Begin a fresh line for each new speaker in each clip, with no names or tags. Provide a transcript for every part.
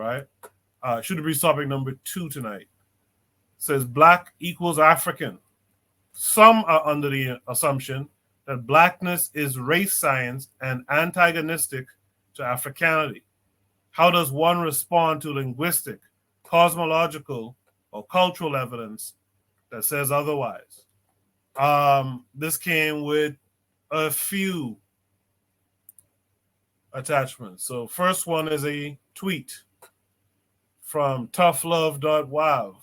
right? Should be topic number 2 tonight. It says black equals African. Some are under the assumption that blackness is race science and antagonistic to Afrikanity. How does one respond to linguistic, cosmological, or cultural evidence that says otherwise? This came with a few attachments. So first one is a tweet from toughlove.wav.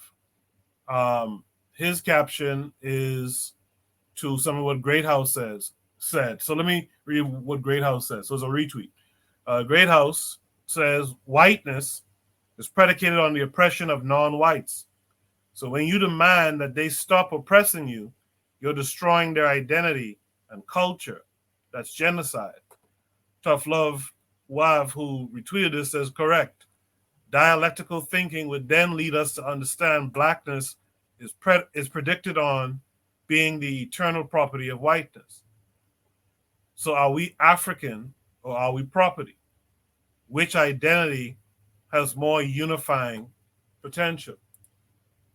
His caption is to some of what Great House said. So let me read what Great House says. So it's a retweet. Great House says whiteness is predicated on the oppression of non-whites. So when you demand that they stop oppressing you, you're destroying their identity and culture. That's genocide. Tough Love Wav, who retweeted this, says correct. Dialectical thinking would then lead us to understand blackness is predicted on being the eternal property of whiteness. So are we African or are we property? Which identity has more unifying potential?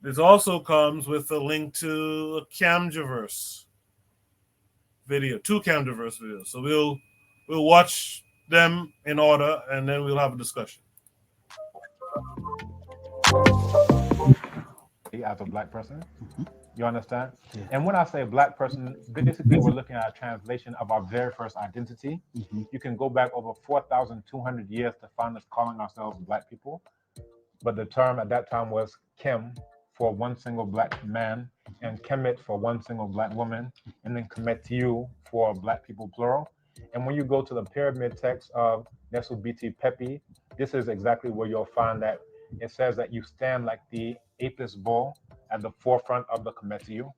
This also comes with a link to a Camjaverse video, 2 Camjaverse videos. So we'll watch them in order and then we'll have a discussion.
As a black person, you understand? Yeah. And when I say black person, basically we're looking at a translation of our very first identity. You can go back over 4,200 years to find us calling ourselves black people. But the term at that time was Kim for one single black man, and Kemet for one single black woman, and then Kemetiu for black people plural. And when you go to the pyramid text of Nesubiti Pepi, this is exactly where you'll find that it says that you stand like the Apis bull at the forefront of the Kemetiu,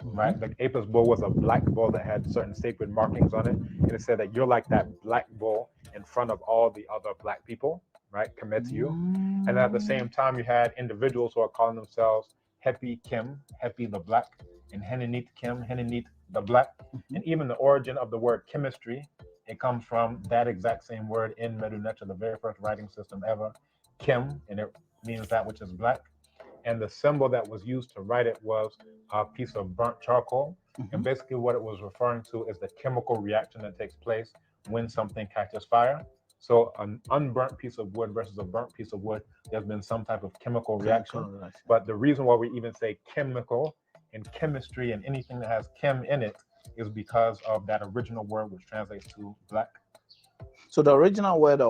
right? The Apis bull was a black bull that had certain sacred markings on it. And it said that you're like that black bull in front of all the other black people, right? Kemetiu. And at the same time, you had individuals who are calling themselves Hepi Kim, Hepi the Black, and Henenit Kim, Henenit the Black. And even the origin of the word chemistry, it comes from that exact same word in Medu Neter, the very first writing system ever, Kim, and it means that which is black. And the symbol that was used to write it was a piece of burnt charcoal. And basically what it was referring to is the chemical reaction that takes place when something catches fire. So an unburnt piece of wood versus a burnt piece of wood, there's been some type of chemical reaction. But the reason why we even say chemical in chemistry and anything that has chem in it is because of that original word, which translates to black.
So the original word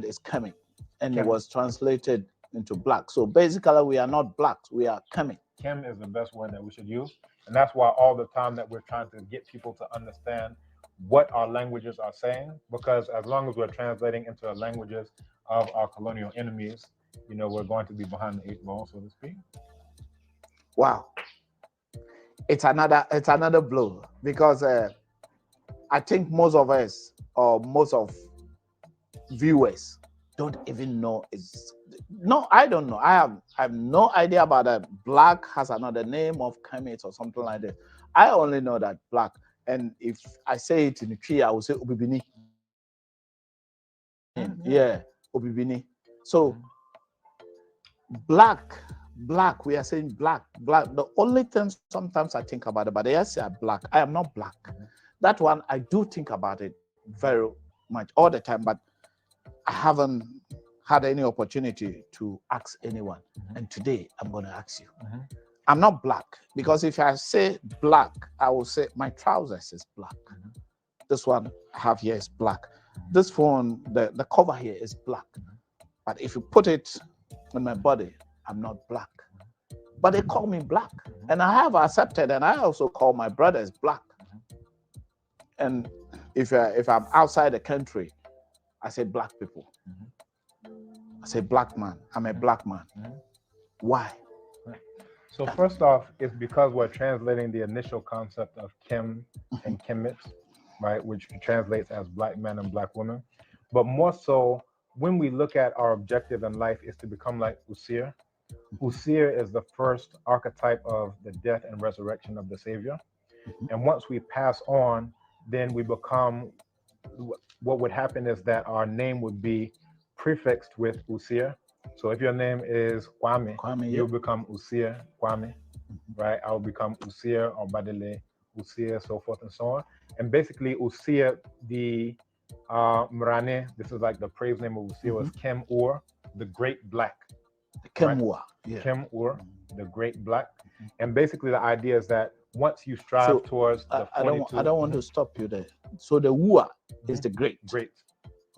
is chemic, and it was translated into black. So basically, we are not blacks, we are chemic.
Chem is the best word that we should use, and that's why all the time that we're trying to get people to understand what our languages are saying, because as long as we're translating into the languages of our colonial enemies, you know, we're going to be behind the 8 ball, so to speak.
Wow, it's another blow, because I think most of us, or most of viewers, don't even know it's no, I don't know. I have no idea about that. Black has another name of Kemet or something like that. I only know that black. And if I say it in the tree, I will say Ubibini. Yeah, Ubibini. So black, we are saying black. The only thing sometimes I think about it, but I say black. I am not black. That one, I do think about it very much all the time, but I haven't had any opportunity to ask anyone. And today I'm going to ask you. I'm not black, because if I say black, I will say my trousers is black. This one I have here is black. This phone, the cover here is black. But if you put it on my body, I'm not black. But they call me black. And I have accepted, and I also call my brothers black. And if I'm outside the country, I say black people. I say black man. I'm a black man. Why?
So first off, it's because we're translating the initial concept of Kim and Kemet, right, which translates as black men and black women. But more so, when we look at our objective in life is to become like Usir. Usir is the first archetype of the death and resurrection of the Savior. And once we pass on, then we become, what would happen is that our name would be prefixed with Usia. So if your name is Kwame,
Kwame,
you'll become Usia Kwame, right? I'll become Usia or Badele Usia, so forth and so on. And basically, Usia, the Mrane, this is like the praise name of Usia, was Kem Ur, the Great Black.
Kemwa. Yeah.
Kem Ur, the Great Black. And basically, the idea is that once you strive towards the 42...
I don't want to stop you there. So the Ua is the great.
Great.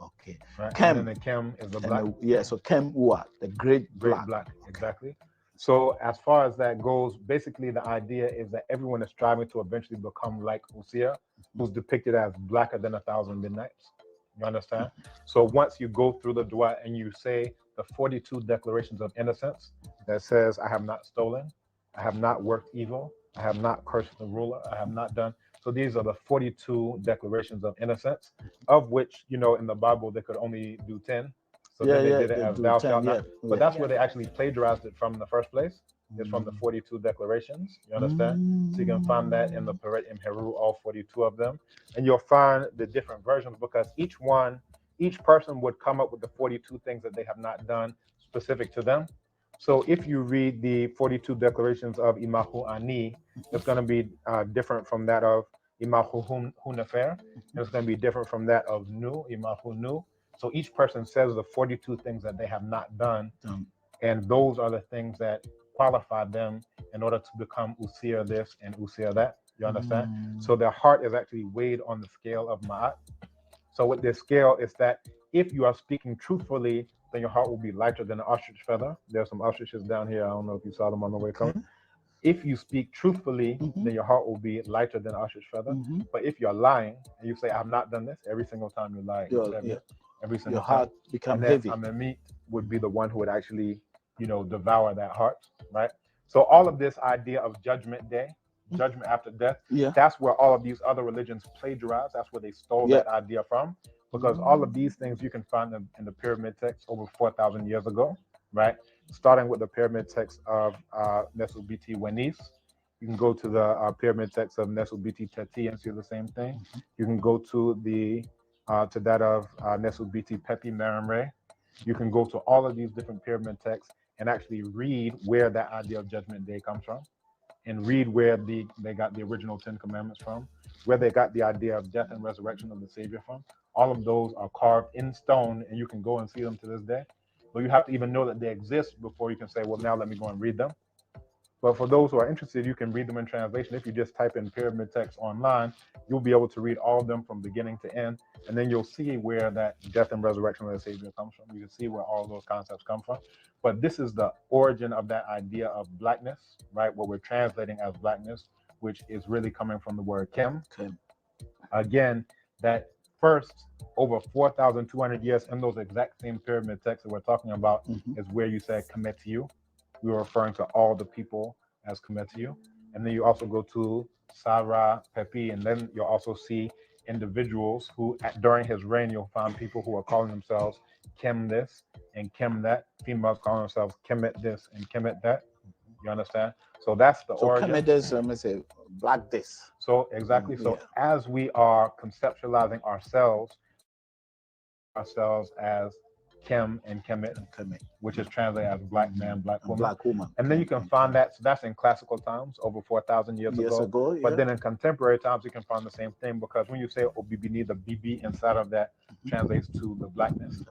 Okay.
Right.
Kem.
And then the Kem is the black.
So Kem Ua, the great black.
Black, exactly. So as far as that goes, basically the idea is that everyone is striving to eventually become like Usia, who's depicted as blacker than 1,000 midnights. You understand? So once you go through the dua and you say the 42 declarations of innocence that says, I have not stolen, I have not worked evil, I have not cursed the ruler, I have not done. So these are the 42 declarations of innocence, of which, you know, in the Bible, they could only do 10. So then they did it as thou shalt not. But that's where they actually plagiarized it from in the first place. It's from the 42 declarations. You understand? So you can find that in the Peret in Heru, all 42 of them. And you'll find the different versions because each person would come up with the 42 things that they have not done specific to them. So if you read the 42 declarations of Imahu Ani, it's going to be different from that of Imahu Hunefer. It's going to be different from that of Nu, Imahu Nu. So each person says the 42 things that they have not done. And those are the things that qualify them in order to become Usia this and Usia that. You understand? So their heart is actually weighed on the scale of Ma'at. So with this scale, is that if you are speaking truthfully, then your heart will be lighter than an ostrich feather. There's some ostriches down here. I don't know if you saw them on the way coming. If you speak truthfully, then your heart will be lighter than an ostrich feather. But if you're lying and you say, I have not done this, every single time you lie, every single
your heart becomes heavy.
Amemit would be the one who would actually, you know, devour that heart, right? So all of this idea of judgment day, judgment after death, that's where all of these other religions plagiarized. That's where they stole that idea from. Because all of these things you can find them in the pyramid text over 4,000 years ago, right? Starting with the pyramid text of Nesubiti Wenis. You can go to the pyramid text of Nesubiti Teti and see the same thing. You can go to the to that of Nesubiti Pepi Merimre. You can go to all of these different pyramid texts and actually read where that idea of Judgment Day comes from, and read where they got the original 10 Commandments from, where they got the idea of death and resurrection of the Savior from. All of those are carved in stone, and you can go and see them to this day. But you have to even know that they exist before you can say, well, now let me go and read them. But for those who are interested, you can read them in translation. If you just type in pyramid text online, you'll be able to read all of them from beginning to end. And then you'll see where that death and resurrection of the Savior comes from. You can see where all of those concepts come from. But this is the origin of that idea of blackness, right? What we're translating as blackness, which is really coming from the word Kem. Again, that first over 4,200 years in those exact same pyramid texts that we're talking about is where you said Kemetiu. We were referring to all the people as Kemetiu. And then you also go to Sarah, Pepi, and then you'll also see individuals who, during his reign, you'll find people who are calling themselves Kem this and Kem that. Females calling themselves Kemet this and Kemet that. You understand? So that's the origin.
Kemet this, let me say, black this.
So exactly. So as we are conceptualizing ourselves as Kem and Kemet, which is translated as black man, black woman. And then you can find that, so that's in classical times, over 4,000 years ago. But then in contemporary times, you can find the same thing, because when you say Obibini, the BB inside of that translates to the blackness.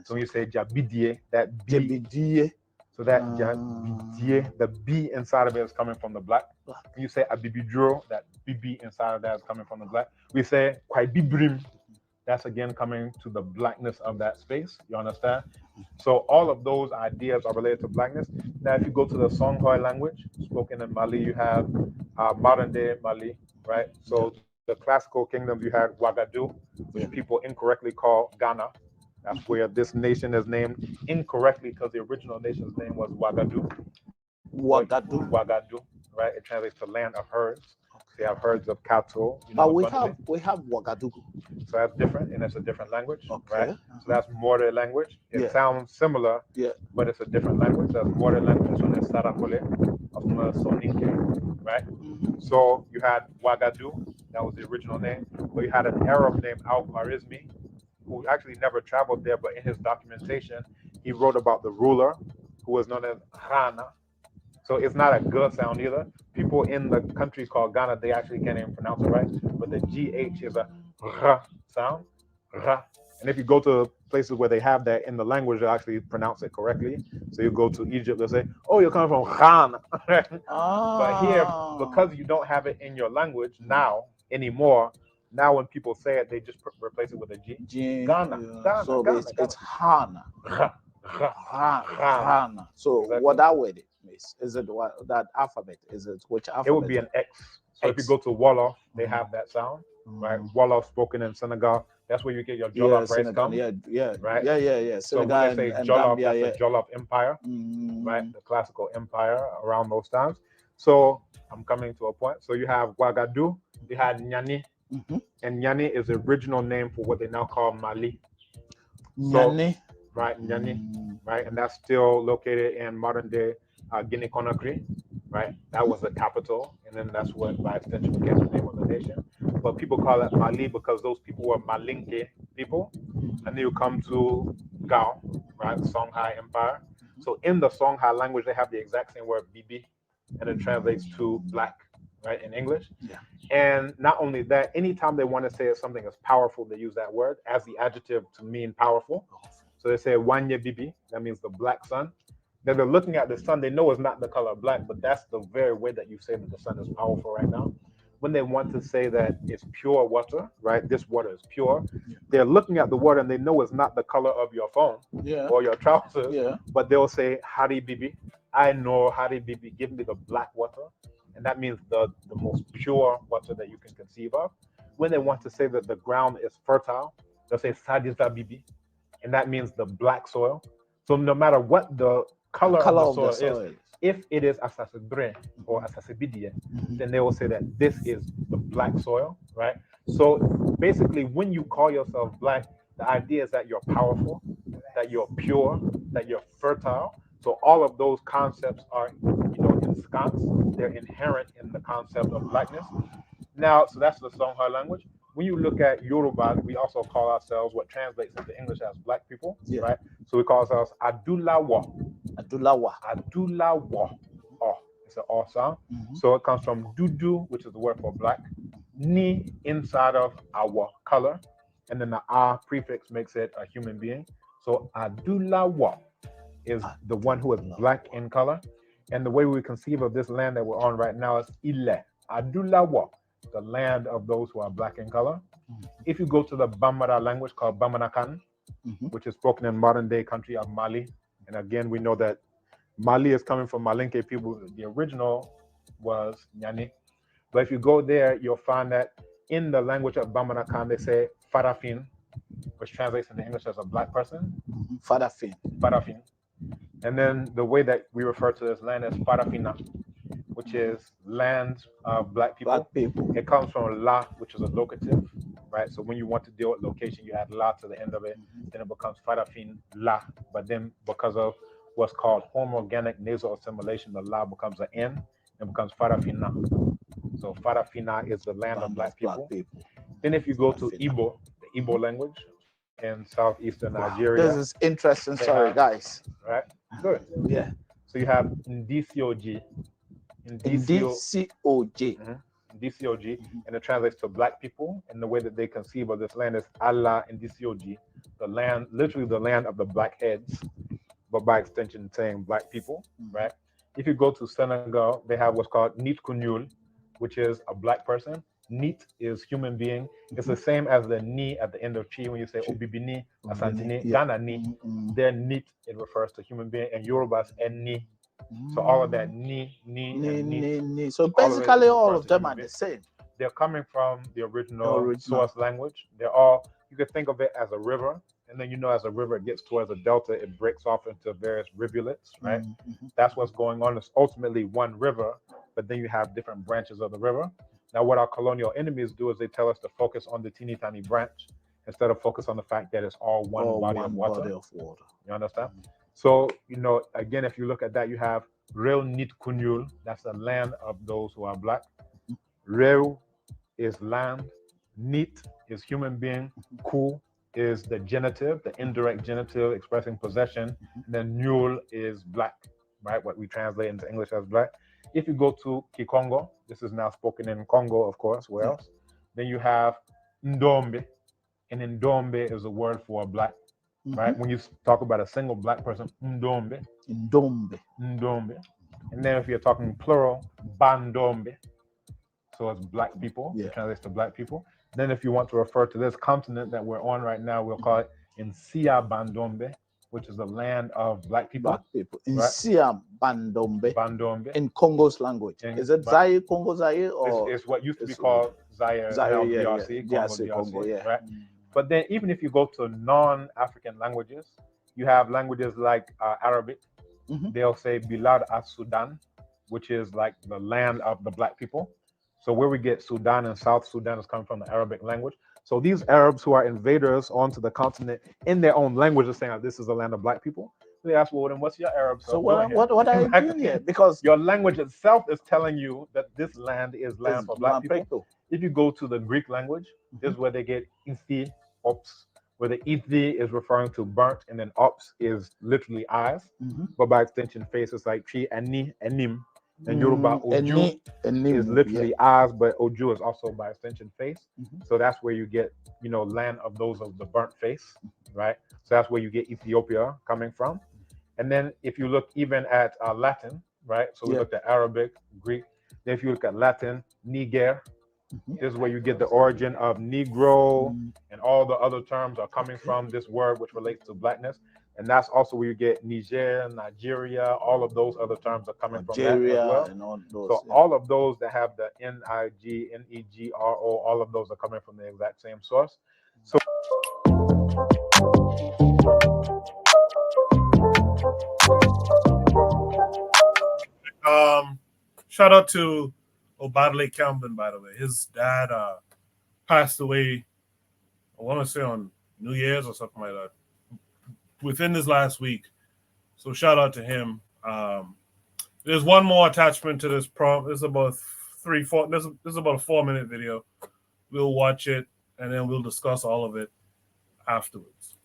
So when you say Jabidie, that B, so that Jabidie, the B inside of it is coming from the black. When you say Abibidro, that BB inside of that is coming from the black. We say Kwaibibrim, that's again coming to the blackness of that space. You understand? So all of those ideas are related to blackness. Now, if you go to the Songhai language spoken in Mali, you have modern day Mali, right? So the classical kingdoms, you had Ouagadougou, which people incorrectly call Ghana. That's where this nation is named incorrectly, because the original nation's name was Ouagadougou. Ouagadougou, right? It translates to land of herds. They have herds of cattle.
But we have Ouagadougou.
So that's different, and it's a different language, right? So that's Morde language. It sounds similar, but it's a different language. That's Morde language. This one is Sarakole, Soninke, right? So you had Ouagadougou, that was the original name. But you had an Arab named Al-Khwarizmi, who actually never traveled there, but in his documentation, he wrote about the ruler who was known as Ghana. So it's not a G sound either. People in the country called Ghana, they actually can't even pronounce it right, but the GH is a R sound. R. And if you go to places where they have that in the language, they'll actually pronounce it correctly. So you go to Egypt, they'll say, oh, you're coming from Ghana. But here, because you don't have it in your language now anymore, now when people say it, they just replace it with a G. Ghana.
So
Ghana.
it's Hana. Hana. So
Exactly.
what that word means? Is it what that alphabet? Is it which alphabet?
It would be an X. So if you go to Wolof, they have that sound, right? Wolof spoken in Senegal. That's where you get your Jollof rice
Senegal,
from.
right? Yeah.
So when they say Jollof, that's the Jollof Empire, right? The classical empire around those times. So I'm coming to a point. So you have Ouagadougou, you had Nyani, and Nyani is the original name for what they now call Mali.
Nyani.
Right, Nyani, right? And that's still located in modern day Guinea Conakry, right? That was the capital, and then that's what, by extension, became the name of the nation. But people call it Mali because those people were Malinke people, and then you come to Gao, right? Songhai Empire. So in the Songhai language, they have the exact same word Bibi, and it translates to black, right, in English.
Yeah.
And not only that, anytime they want to say something is powerful, they use that word as the adjective to mean powerful. So they say Wanye Bibi, that means the black sun. Then they're looking at the sun, they know it's not the color black, but that's the very way that you say that the sun is powerful right now. When they want to say that it's pure water, right? This water is pure. They're looking at the water and they know it's not the color of your phone or your trousers, but they'll say Hari Bibi. I know Hari Bibi, give me the black water. And that means the most pure water that you can conceive of. When they want to say that the ground is fertile, they'll say Sadiza Bibi. And that means the black soil. So no matter what the color of the soil is, if it is asasebre or asasebidie, then they will say that this is the black soil, right? So basically, when you call yourself black, the idea is that you're powerful, that you're pure, that you're fertile. So all of those concepts are, ensconced. They're inherent in the concept of blackness. Now, so that's the Songhai language. When you look at Yoruba, we also call ourselves what translates into English as black people, right? So we call ourselves Adulawa. Oh, it's an O sound. So it comes from Dudu, which is the word for black. Ni, inside of our color. And then the A prefix makes it a human being. So Adulawa is the one who is black in color. And the way we conceive of this land that we're on right now is Ile. Adulawa, the land of those who are black in color. If you go to the Bambara language called Bamanakan, which is spoken in modern day country of Mali, and again, we know that Mali is coming from Malinke people. The original was Nyani. But if you go there, you'll find that in the language of Bamanakan, they say Farafin, which translates into English as a black person. Farafin. And then the way that we refer to this land is Farafina, which is land of black people. It comes from La, which is a locative, right? So when you want to deal with location, you add La to the end of it, then it becomes Farafin La. But then because of what's called homoorganic nasal assimilation, the La becomes an N and becomes Farafina. So Farafina is the land of black people. Then if you go to Igbo, the Igbo language in southeastern Nigeria.
This is interesting story, guys.
Right? Good.
Yeah.
So you have Ndicioji.
Ndcog.
Ndicioji, and it translates to black people. And the way that they conceive of this land is Allah Ndicioji, the land, literally the land of the black heads, but by extension saying black people, right? If you go to Senegal, they have what's called Nit Kunyul, which is a black person. Nit is human being. It's the same as the ni at the end of chi when you say Obibini, Asantini, Ghana ni. Their nit, it refers to human being, and Yoruba's and ni. So all of that ni.
So basically all of them are the same.
They're coming from the original source language. They're all, you could think of it as a river. And then, as a river gets towards a delta, it breaks off into various rivulets, right? That's what's going on. It's ultimately one river, but then you have different branches of the river. Now, what our colonial enemies do is they tell us to focus on the teeny tiny branch instead of focus on the fact that it's all one body of water. You understand? So, again, if you look at that, you have Real Nit Kunyul. That's the land of those who are black. Real is land. Nit is human being. Ku is the genitive, the indirect genitive expressing possession. And then Nyul is black, right? What we translate into English as black. If you go to Kikongo, this is now spoken in Congo, of course, where else? Then you have Ndombe. And Ndombe is a word for black, right? When you talk about a single black person, Ndombe.
Ndombe.
Ndombe. And then if you're talking plural, Bandombe. So it's black people. It translates to black people. Then if you want to refer to this continent that we're on right now, we'll call it Nsia Bandombe, which is the land of black people.
Black people. Nsia Bandombe.
Bandombe.
In Congo's language. Is it Zaire, Congo Zaire? Or
it's what used to be called Zaire, now DRC,
Congo,
DRC, right? But then even if you go to non-African languages, you have languages like Arabic. They'll say Bilad as-Sudan, which is like the land of the black people. So where we get Sudan and South Sudan is coming from the Arabic language. So these Arabs who are invaders onto the continent in their own language are saying, this is the land of black people. They ask, well, then what's your Arab
So what are you doing here? Because
your language itself is telling you that this land is land for black people. If you go to the Greek language, this is where they get ithi, ops, where the ithi is referring to burnt, and then ops is literally eyes, but by extension face is like chi, ani, enim. And Yoruba Oju is literally eyes, but Oju is also by extension face. So that's where you get, land of those of the burnt face, right? So that's where you get Ethiopia coming from. And then if you look even at Latin, right? So we looked at Arabic, Greek. Then if you look at Latin, Niger, this is where you get the origin of Negro, and all the other terms are coming from this word which relates to blackness. And that's also where you get Niger, Nigeria, all of those other terms are coming from that as well.
And all those,
so all of those that have the N-I-G, N-E-G-R-O, all of those are coming from the exact same source. So
shout out to Obadle Campbell, by the way. His dad passed away, I want to say on New Year's or something like that, within this last week. So shout out to him. There's one more attachment to this prompt. It's about this is about a 4-minute video. We'll watch it and then we'll discuss all of it afterwards.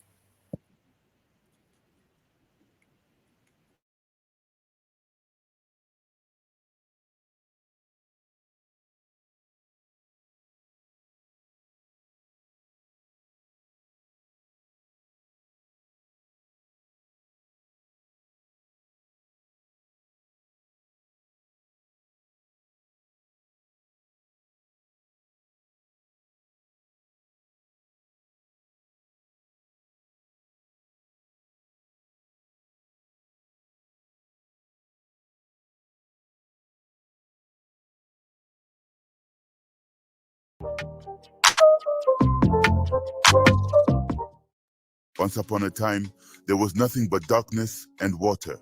Once upon a time, there was nothing but darkness and water.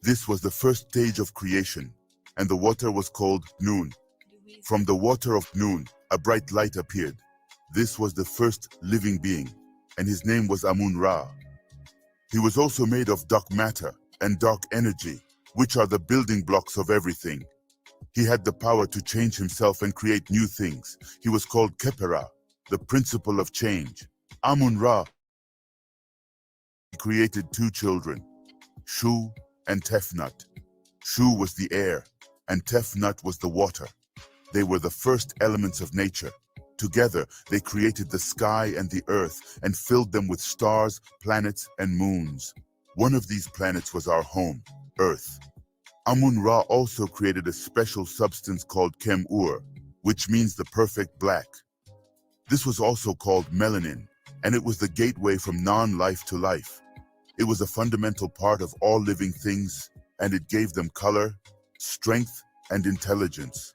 This was the first stage of creation, and the water was called Noon. From the water of Noon, a bright light appeared. This was the first living being, and his name was Amun-Ra. He was also made of dark matter and dark energy, which are the building blocks of everything. He had the power to change himself and create new things. He was called Khepera, the principle of change. Amun-Ra created 2 children, Shu and Tefnut. Shu was the air, and Tefnut was the water. They were the first elements of nature. Together, they created the sky and the earth and filled them with stars, planets, and moons. One of these planets was our home, Earth. Amun-Ra also created a special substance called Kem-Ur, which means the perfect black. This was also called melanin, and it was the gateway from non-life to life. It was a fundamental part of all living things, and it gave them color, strength, and intelligence.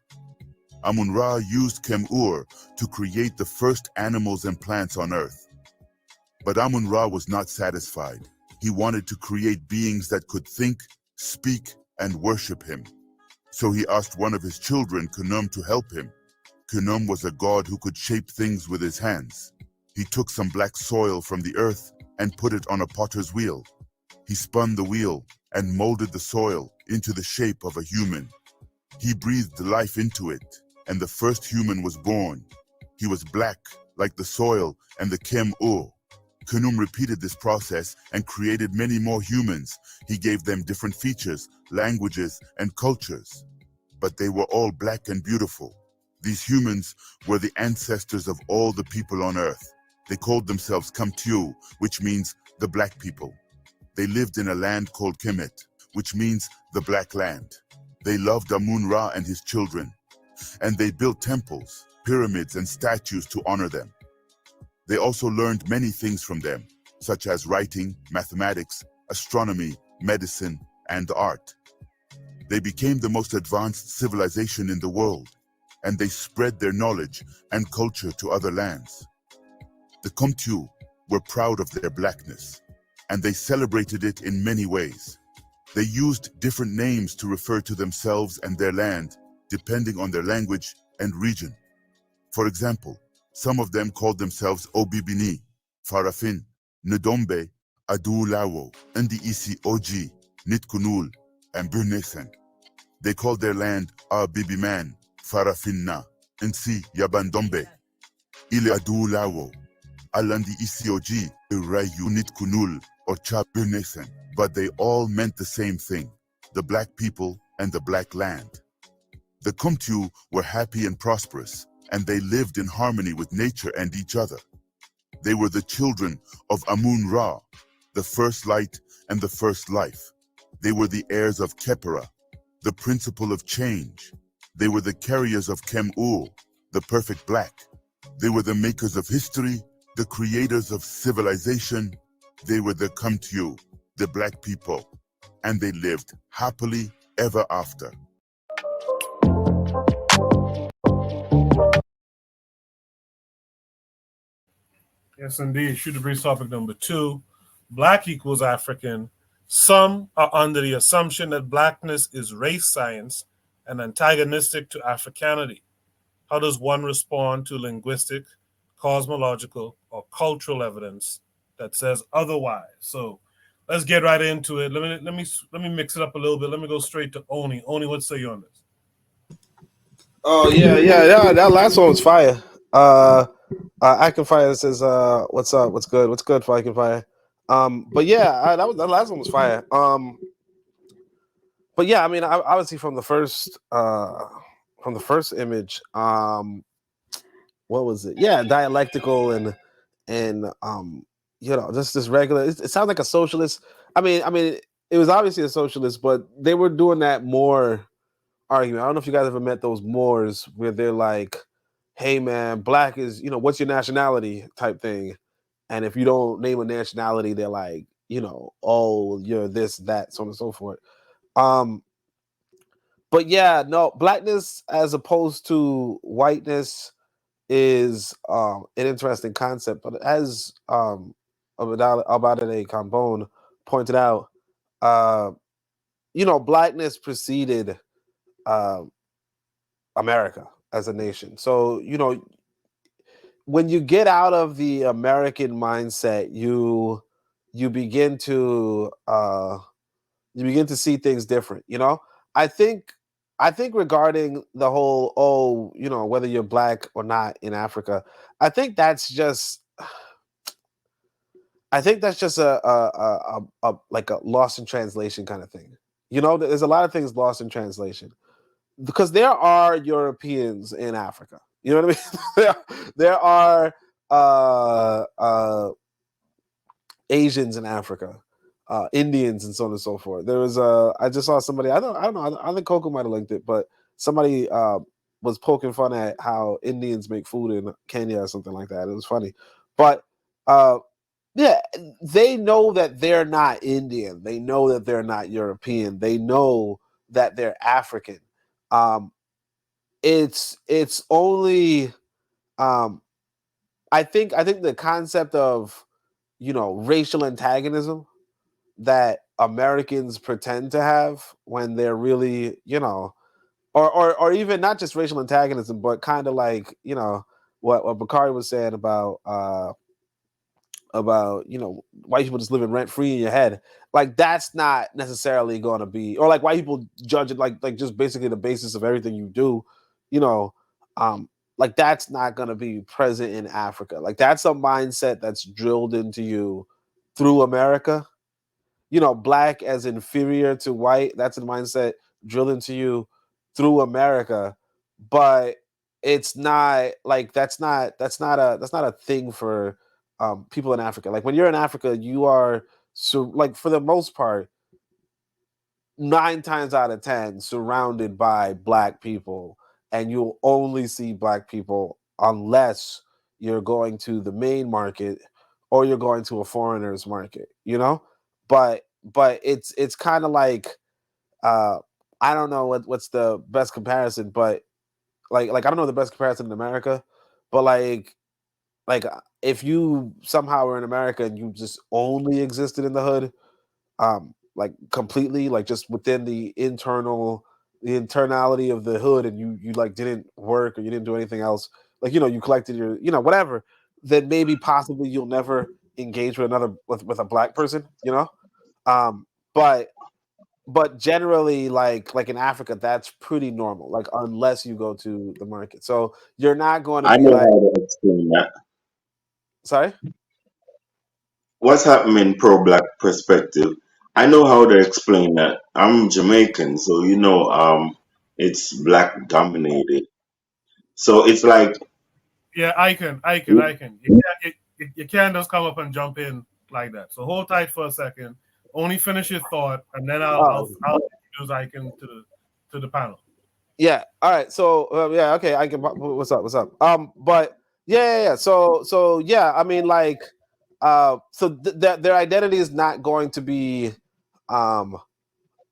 Amun-Ra used Kem-Ur to create the first animals and plants on Earth. But Amun-Ra was not satisfied. He wanted to create beings that could think, speak, and worship him. So he asked one of his children, Khnum, to help him. Khnum was a god who could shape things with his hands. He took some black soil from the earth and put it on a potter's wheel. He spun the wheel and molded the soil into the shape of a human. He breathed life into it, and the first human was born. He was black, like the soil and the Kem-Ur. Khnum repeated this process and created many more humans. He gave them different features, languages, and cultures. But they were all black and beautiful. These humans were the ancestors of all the people on Earth. They called themselves Kamtiu, which means the black people. They lived in a land called Kemet, which means the black land. They loved Amun-Ra and his children, and they built temples, pyramids, and statues to honor them. They also learned many things from them, such as writing, mathematics, astronomy, medicine, and art. They became the most advanced civilization in the world, and they spread their knowledge and culture to other lands. The Komtu were proud of their blackness, and they celebrated it in many ways. They used different names to refer to themselves and their land, depending on their language and region. For example, some of them called themselves Obibini, Farafin, Ndombe, Adulawo, Ndi Oji, Nitkunul, and Burnesen. They called their land Abibiman, Farafinna, Nsi Yabandombe, Ile Adulawo, Alandi Oji, Irayu Nitkunul, or Cha Burnesen. But they all meant the same thing, the black people and the black land. The Kumtu were happy and prosperous, and they lived in harmony with nature and each other. They were the children of Amun-Ra, the first light and the first life. They were the heirs of Khepera, the principle of change. They were the carriers of Kem-Ul, the perfect black. They were the makers of history, the creators of civilization. They were the Kumtu, the black people, and they lived happily ever after.
Yes, indeed. Shoot the breeze topic number 2. Black equals African. Some are under the assumption that blackness is race science and antagonistic to Afrikanity. How does one respond to linguistic, cosmological, or cultural evidence that says otherwise? So let's get right into it. Let me mix it up a little bit. Let me go straight to Oni. Oni, what say you on this?
Oh yeah. That last one was fire. I can fire says, "What's up? What's good? What's good for I can fire?" But yeah, that last one was fire. But yeah, I mean, obviously from the first image, what was it? Yeah, dialectical and just this regular. It sounds like a socialist. I mean, it was obviously a socialist, but they were doing that more argument. I don't know if you guys ever met those Moors where they're like, hey man, black is, what's your nationality type thing. And if you don't name a nationality, they're like, oh, you're this, that, so on and so forth. But yeah, no, blackness as opposed to whiteness is an interesting concept. But as Abadade Cambone pointed out, blackness preceded America as a nation. So, when you get out of the American mindset, you begin to see things different. I think regarding the whole, whether you're black or not in Africa, I think that's just a like a lost in translation kind of thing. There's a lot of things lost in translation because there are Europeans in Africa. You know what I mean? there are Asians in Africa, Indians, and so on and so forth. There was I just saw somebody. I don't know. I think Coco might have linked it, but somebody was poking fun at how Indians make food in Kenya or something like that. It was funny, but yeah, they know that they're not Indian. They know that they're not European. They know that they're African. It's only I think the concept of racial antagonism that Americans pretend to have when they're really or even not just racial antagonism, but kind of like what Bakari was saying about white people just living rent free in your head. Like that's not necessarily going to be, or like white people judge it like just basically the basis of everything you do. like that's not going to be present in Africa. Like that's a mindset that's drilled into you through America. You know, black as inferior to white, that's a mindset drilled into you through America. But it's not like that's not a thing for people in Africa. Like when you're in Africa, you are like for the most part 9 times out of 10 surrounded by black people, and you'll only see black people unless you're going to the main market or you're going to a foreigner's market, you know. But it's kind of like I don't know what's the best comparison, but like I don't know the best comparison in America, but like if you somehow were in America and you just only existed in the hood, like completely, like just within the internality of the hood, and you like didn't work or you didn't do anything else, like, you know, you collected your, you know, whatever, then maybe possibly you'll never engage with with a black person, you know. um but generally, like in Africa, that's pretty normal, like unless you go to the market, so you're not going to
I
be
know
like,
how to explain that.
sorry.
What's happening pro-black perspective? I know how to explain that. I'm Jamaican, so it's black dominated. So it's like,
Yeah, I can. You can't just come up and jump in like that. So hold tight for a second. Only finish your thought, and then I'll introduce Icon to the panel.
Yeah. All right. So yeah. Okay. I can. What's up? What's up? But yeah. So yeah. I mean, like, so their identity is not going to be,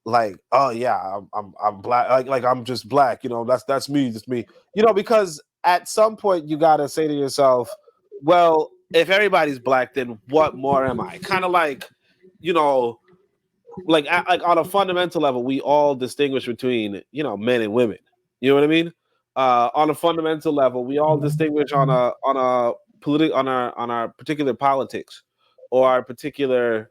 like, oh yeah, I'm black. Like I'm just black. You know, that's me. That's me. You know, because at some point you gotta say to yourself, well, if everybody's black, then what more am I? Kind of like, you know, like on a fundamental level, we all distinguish between, you know, men and women. You know what I mean? On a fundamental level, we all distinguish on our particular politics or our particular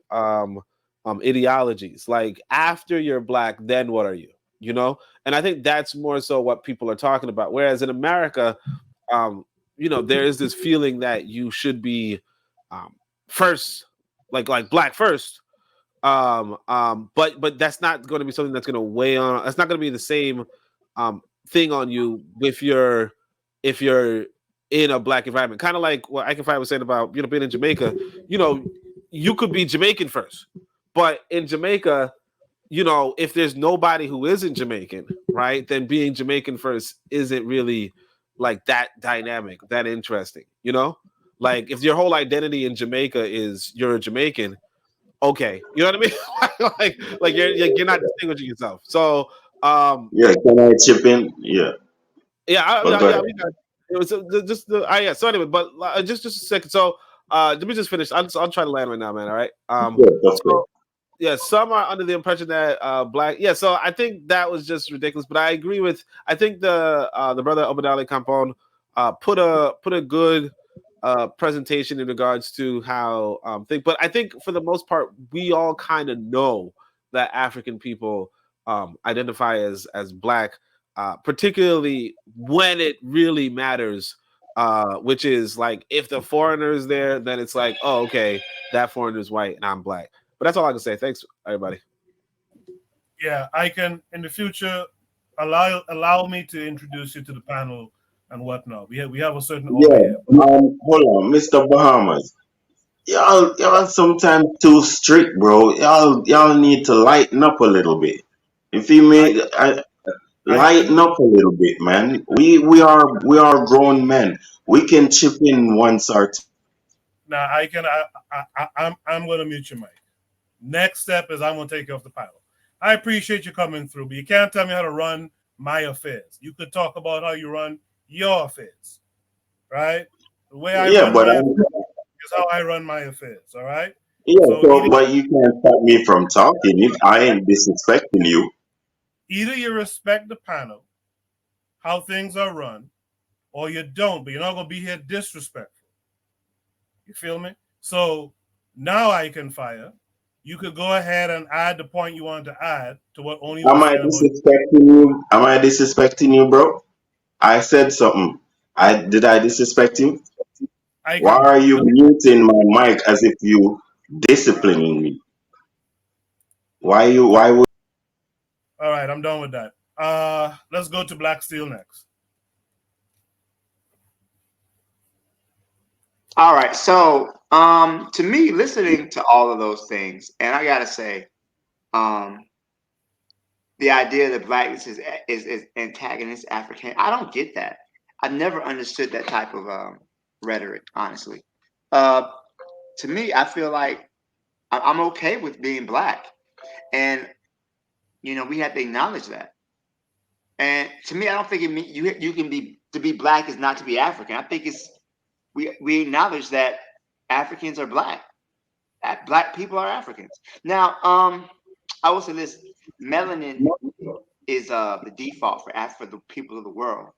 ideologies. Like after you're black, then what are you? You know, and I think that's more so what people are talking about. Whereas in America, um, you know, there is this feeling that you should be first, like black first, but that's not going to be something that's going to weigh on. That's not going to be the same thing on you if you're in a black environment. Kind of like what I can find was saying about, you know, being in Jamaica. You know, you could be Jamaican first, but in Jamaica, you know, if there's nobody who isn't Jamaican, right, then being Jamaican first isn't really like that dynamic, that interesting. You know, like if your whole identity in Jamaica is you're a Jamaican, okay, you know what I mean? like you're not distinguishing yourself. So
yeah, can I chip in? Yeah, but go
yeah,
ahead.
we got it was just the yeah. So anyway, but just a second. So let me just finish. I'll try to land right now, man. All right.
Yeah, that's good.
So yeah, some are under the impression that black. Yeah, so I think that was just ridiculous. But I agree with. I think the brother Obadale Campon put a good presentation in regards to how but I think for the most part we all kind of know that African people identify as black, particularly when it really matters, which is like if the foreigner is there, then it's like, oh, okay, that foreigner is white and I'm black. But that's all I can say. Thanks, everybody.
Yeah, I can in the future allow me to introduce you to the panel and whatnot. We have a certain order
Yeah,
here.
hold on, Mr. Bahamas. Y'all sometimes too strict, bro. Y'all need to lighten up a little bit. If you made
I
lighten up a little bit, man. We are grown men. We can chip in once or
now I can I'm gonna mute your mic. Next step is I'm gonna take you off the panel. I appreciate you coming through, but you can't tell me how to run my affairs. You could talk about how you run your affairs, right? The way I
yeah,
run
but
my affairs is how I run my affairs, all right?
yeah.
So
So, but you can't stop me from talking. If I ain't disrespecting you,
either you respect the panel, how things are run, or you don't, but you're not gonna be here disrespectful. You feel me? So now I can fire. You could go ahead and add the point you wanted to add to what Oni
am
was
I
saying about.
disrespecting you? Am I disrespecting you, bro? I said something. Did I disrespect you?
I
Why
can.
are you muting my mic as if you disciplining me? Why would
All right, I'm done with that. Let's go to Black Steel next.
All right. So, to me, listening to all of those things, and I gotta say, um, the idea that blackness is antagonist African, I don't get that. I've never understood that type of rhetoric, honestly. Uh, to me, I feel like I'm okay with being black, and we have to acknowledge that. And to me, I don't think it mean you can be to be black is not to be African. I think it's we acknowledge that Africans are black. Black people are Africans. Now, I will say this: melanin is the default for the people of the world.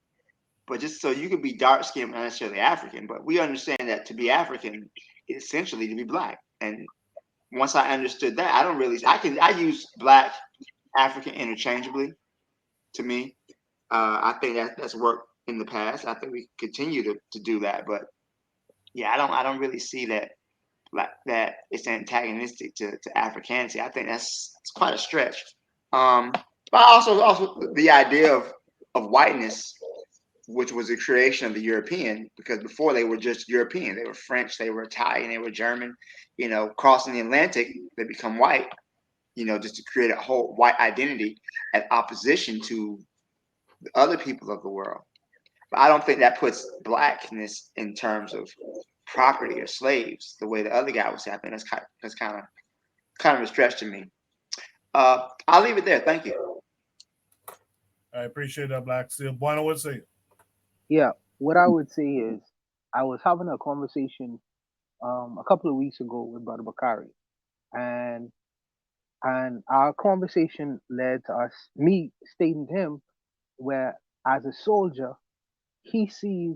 But just so you could be dark skinned, not necessarily African, but we understand that to be African is essentially to be black. And once I understood that, I don't really I use black African interchangeably. To me, I think that's worked in the past. I think we continue to do that. But yeah, I don't really see that like that it's antagonistic to Africanity. I think it's quite a stretch. But also the idea of whiteness, which was the creation of the European, because before they were just European, they were French, they were Italian, they were German. Crossing the Atlantic, they become white. Just to create a whole white identity at opposition to the other people of the world. But I don't think that puts blackness in terms of property or slaves the way the other guy was happening. That's kind of a stretch to me. I'll leave it there. Thank you.
I appreciate that, Black Steel. Bueno, what say you?
Yeah, what I would say is I was having a conversation a couple of weeks ago with Brother Bakari, and our conversation led to me stating to him where, as a soldier, he sees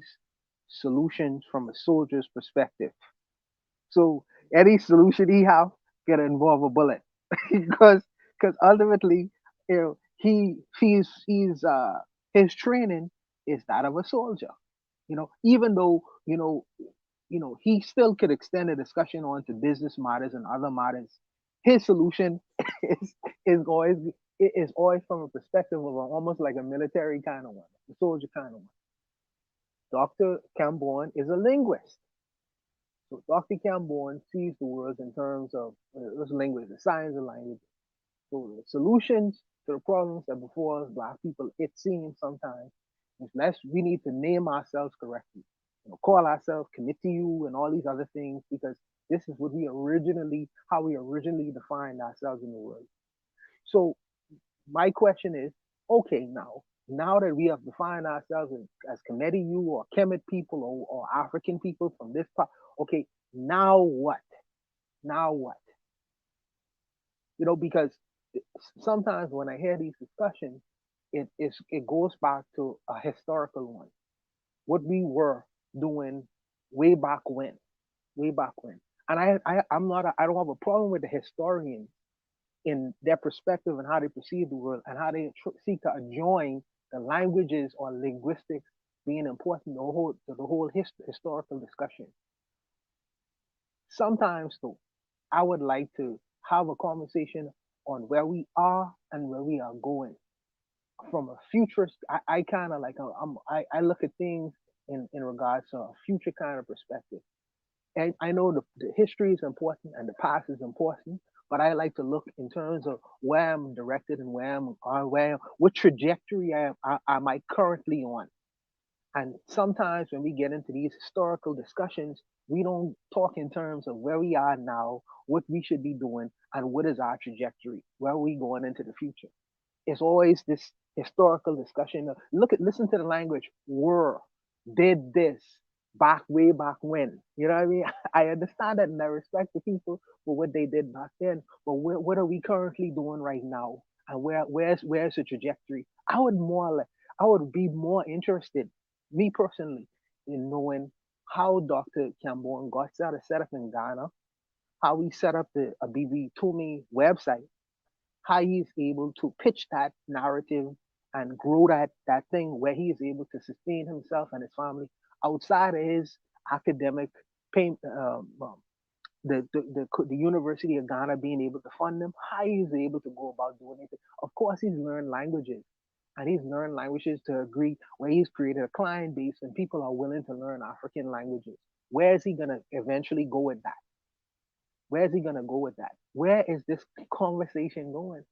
solutions from a soldier's perspective. So any solution he have gonna involve a bullet, because ultimately, his training is that of a soldier. Even though he still could extend the discussion on to business matters and other matters. His solution is is always is always from a perspective of almost like a military kind of one, a soldier kind of one. Dr. Camborne is a linguist. So Dr. Camborne sees the world in terms of language, the science of language. So the solutions to the problems that before us black people, it seems sometimes, unless we need to name ourselves correctly, call ourselves commit to you and all these other things, because this is how we originally defined ourselves in the world. So my question is, okay, now that we have defined ourselves as Kemetic or Kemet people or African people from this part, okay, now what? Now what? Because sometimes when I hear these discussions, it goes back to a historical one, what we were doing way back when, And I don't have a problem with the historians in their perspective and how they perceive the world and how they seek to adjoin the languages or linguistics being important to the whole historical discussion. Sometimes, though, I would like to have a conversation on where we are and where we are going from a futurist. I kind of like I look at things in regards to a future kind of perspective. And I know the history is important and the past is important, but I like to look in terms of where I'm directed and what trajectory am I currently on. And sometimes when we get into these historical discussions, we don't talk in terms of where we are now, what we should be doing, and what is our trajectory, where are we going into the future. It's always this historical discussion. Listen to the language. Were, did this, way back when. You know what I mean? I understand that and I respect the people for what they did back then. But what are we currently doing right now? And where's the trajectory? I would be more interested, me personally, in knowing how Dr. Camborne got set up in Ghana, how he set up the Abibi Toomey website, how he's able to pitch that narrative and grow that thing where he is able to sustain himself and his family outside of his academic pay, the University of Ghana being able to fund him, how he's able to go about doing it. Of course, he's learned languages, and he's learned languages to agree where he's created a client base and people are willing to learn African languages. Where is he gonna eventually go with that? Where is he gonna go with that? Where is this conversation going?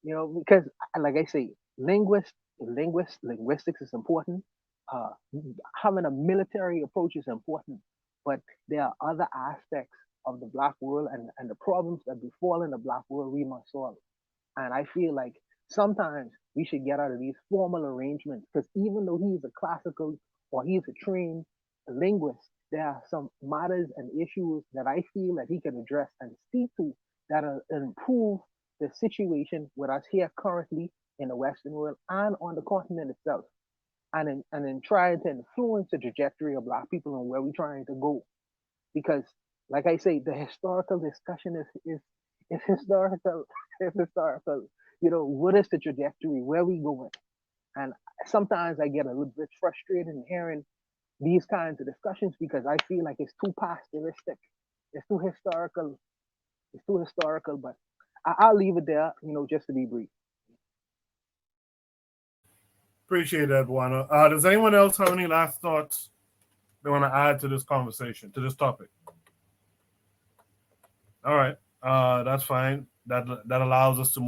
You know, because like I say, linguistics is important. Uh, Having a military approach is important, but there are other aspects of the black world and the problems that befall in the black world we must solve. And I feel like sometimes we should get out of these formal arrangements because even though he's a classical or he's a trained linguist, there are some matters and issues that I feel that he can address and speak to that'll improve the situation with us here currently in the Western world and on the continent itself. And in trying to influence the trajectory of black people and where we're trying to go. Because like I say, the historical discussion is historical. It's historical. You know, what is the trajectory? Where we going? And sometimes I get a little bit frustrated in hearing these kinds of discussions because I feel like it's too pastoristic. It's too historical. It's too historical. But I'll leave it there, you know, just to be brief.
Appreciate that, Juana. Does anyone else have any last thoughts they want to add to this conversation, to this topic? All right, that's fine. That allows us to move